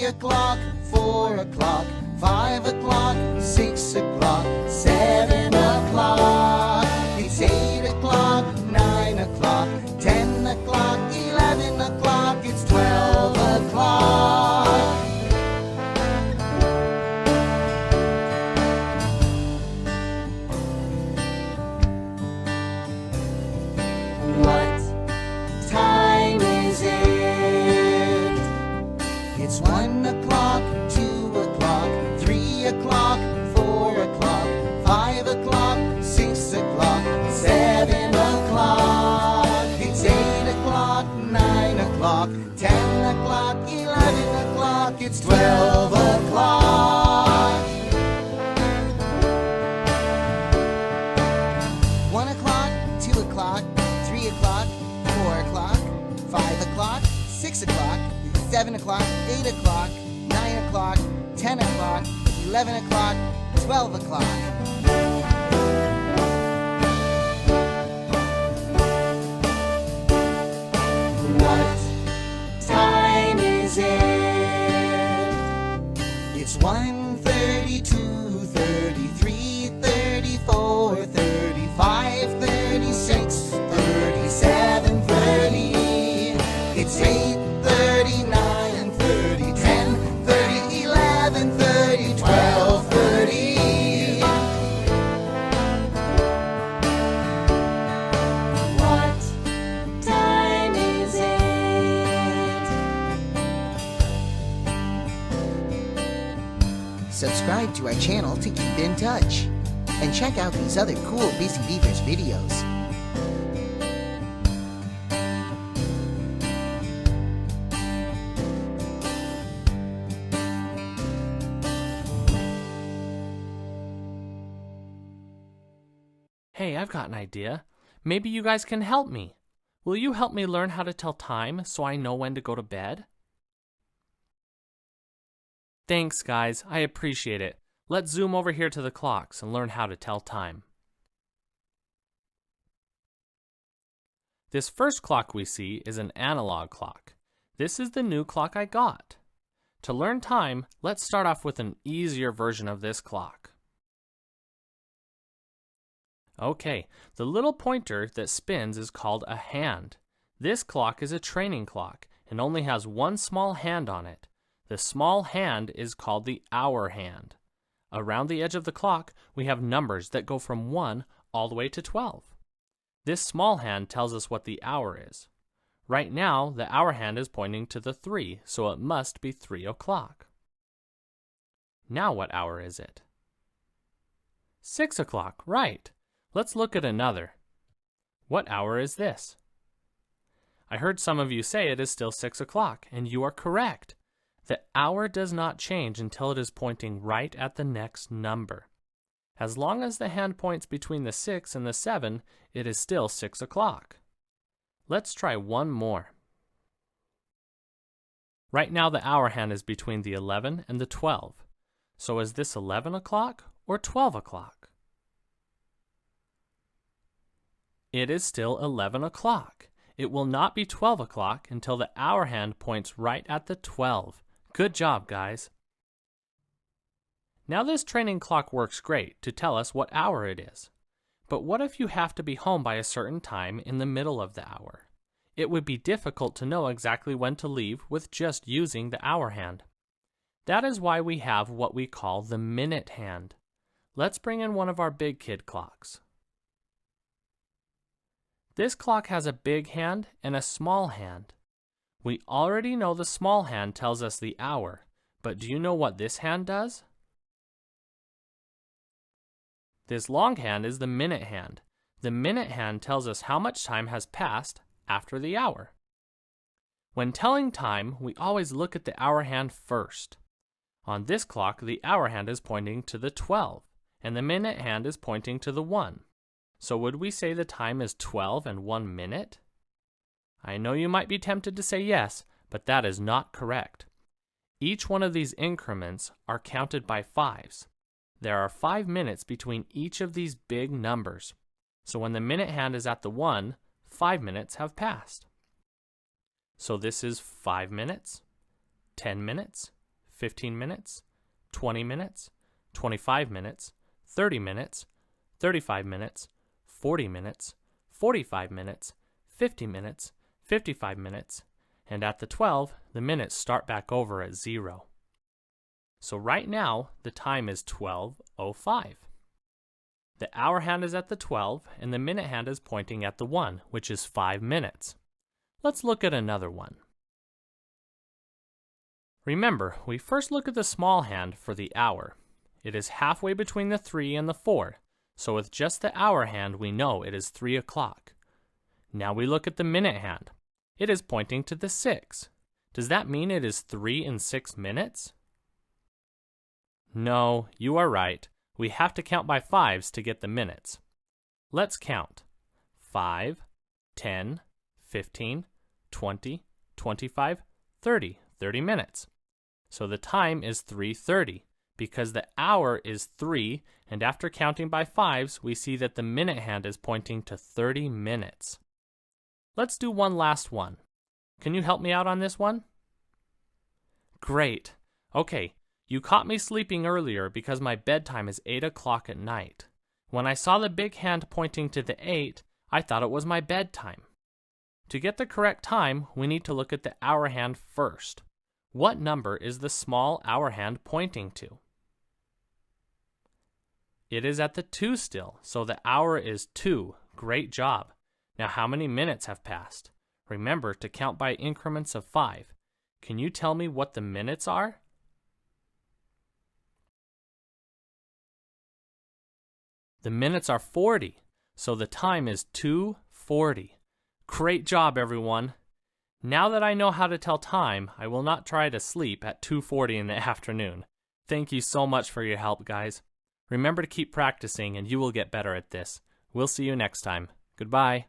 o'clock, 4 o'clock, 5 o'clock, 6 o'clock, 7 o'clock. It's 8 o'clock, 9 o'clock, 10 o'clock, 11 o'clock, it's 12 o'clock. What time is it? It's 1 o'clock, 2 o'clock, 3 o'clock, 4 o'clock, 5 o'clock, 6 o'clock, 7 o'clock. It's 8 o'clock, 9 o'clock, 10 o'clock, 11 o'clock, it's 12 o'clock. 1 o'clock, 2 o'clock, 3 o'clock, 4 o'clock, 5 o'clock, 6 o'clock, 7 o'clock, 8 o'clock, 9 o'clock, 10 o'clock, 11 o'clock, 12 o'clock. What time is it? It's 1:30, 2:33, 34, 35, 36, 37, 30. It's 8:30, 9:30, 10:30, 11:30, 12:30. What time is it? Subscribe to our channel to keep in touch. And check out these other cool Busy Beavers videos. Hey, I've got an idea. Maybe you guys can help me. Will you help me learn how to tell time so I know when to go to bed? Thanks, guys. I appreciate it. Let's zoom over here to the clocks and learn how to tell time. This first clock we see is an analog clock. This is the new clock I got. To learn time, let's start off with an easier version of this clock. Okay, the little pointer that spins is called a hand. This clock is a training clock and only has one small hand on it. The small hand is called the hour hand. Around the edge of the clock, we have numbers that go from 1 all the way to 12. This small hand tells us what the hour is. Right now, the hour hand is pointing to the 3, so it must be 3 o'clock. Now what hour is it? 6 o'clock, right. Let's look at another. What hour is this? I heard some of you say it is still 6 o'clock, and you are correct. The hour does not change until it is pointing right at the next number. As long as the hand points between the 6 and the 7, it is still 6 o'clock. Let's try one more. Right now the hour hand is between the 11 and the 12. So is this 11 o'clock or 12 o'clock? It is still 11 o'clock. It will not be 12 o'clock until the hour hand points right at the 12. Good job, guys. Now this training clock works great to tell us what hour it is. But what if you have to be home by a certain time in the middle of the hour? It would be difficult to know exactly when to leave with just using the hour hand. That is why we have what we call the minute hand. Let's bring in one of our big kid clocks. This clock has a big hand and a small hand. We already know the small hand tells us the hour, but do you know what this hand does? This long hand is the minute hand. The minute hand tells us how much time has passed after the hour. When telling time, we always look at the hour hand first. On this clock, the hour hand is pointing to the 12, and the minute hand is pointing to the 1. So would we say the time is 12 and 1 minute? I know you might be tempted to say yes, but that is not correct. Each one of these increments are counted by 5s. There are 5 minutes between each of these big numbers. So when the minute hand is at the 1, 5 minutes have passed. So this is 5 minutes, 10 minutes, 15 minutes, 20 minutes, 25 minutes, 30 minutes, 35 minutes, 40 minutes, 45 minutes, 50 minutes, 55 minutes, and at the 12, the minutes start back over at 0. So right now, the time is 12:05. The hour hand is at the 12, and the minute hand is pointing at the 1, which is 5 minutes. Let's look at another one. Remember, we first look at the small hand for the hour. It is halfway between the 3 and the 4, so with just the hour hand, we know it is 3 o'clock. Now we look at the minute hand. It is pointing to the 6. Does that mean it is 3 and 6 minutes? No, you are right. We have to count by 5s to get the minutes. Let's count. 5, 10, 15, 20, 25, 30. 30 minutes. So the time is 3:30 because the hour is 3, and after counting by 5s, we see that the minute hand is pointing to 30 minutes. Let's do one last one. Can you help me out on this one? Great. Okay, you caught me sleeping earlier because my bedtime is 8 o'clock at night. When I saw the big hand pointing to the 8, I thought it was my bedtime. To get the correct time, we need to look at the hour hand first. What number is the small hour hand pointing to? It is at the 2 still, so the hour is 2. Great job. Now how many minutes have passed? Remember to count by increments of 5. Can you tell me what the minutes are? The minutes are 40, so the time is 2:40. Great job, everyone. Now that I know how to tell time, I will not try to sleep at 2:40 in the afternoon. Thank you so much for your help, guys. Remember to keep practicing and you will get better at this. We'll see you next time. Goodbye.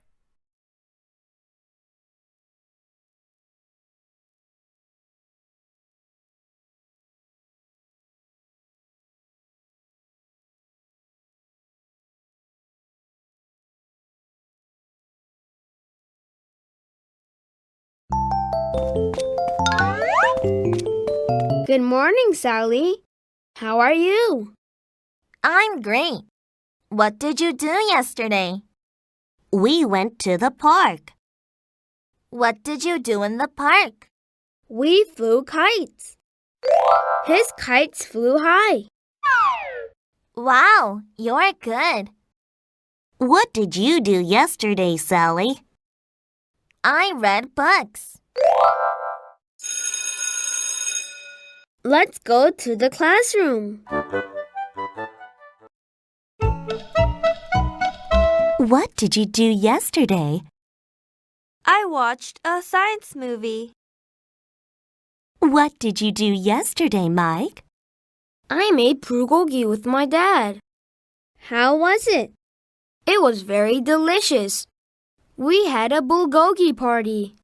Good morning, Sally. How are you? I'm great. What did you do yesterday? We went to the park. What did you do in the park? We flew kites. His kites flew high. Wow, you're good. What did you do yesterday, Sally? I read books. Let's go to the classroom. What did you do yesterday? I watched a science movie. What did you do yesterday, Mike? I made bulgogi with my dad. How was it? It was very delicious. We had a bulgogi party.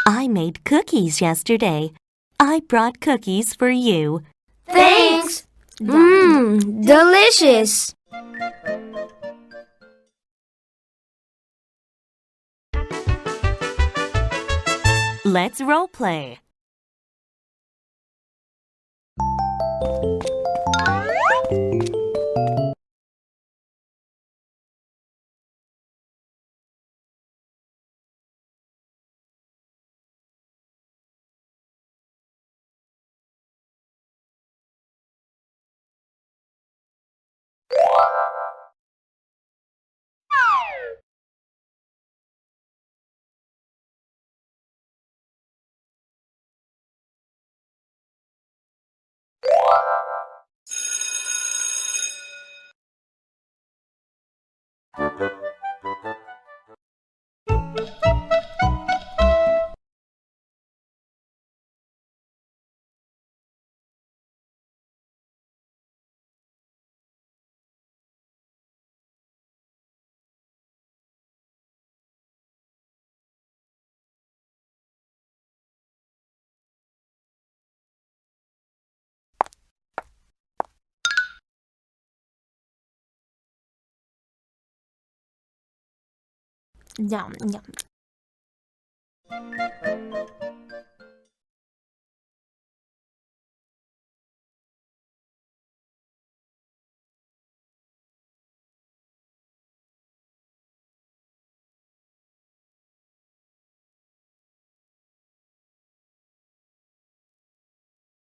I made cookies yesterday. I brought cookies for you. Thanks. Delicious. Let's role play. Yum, yum.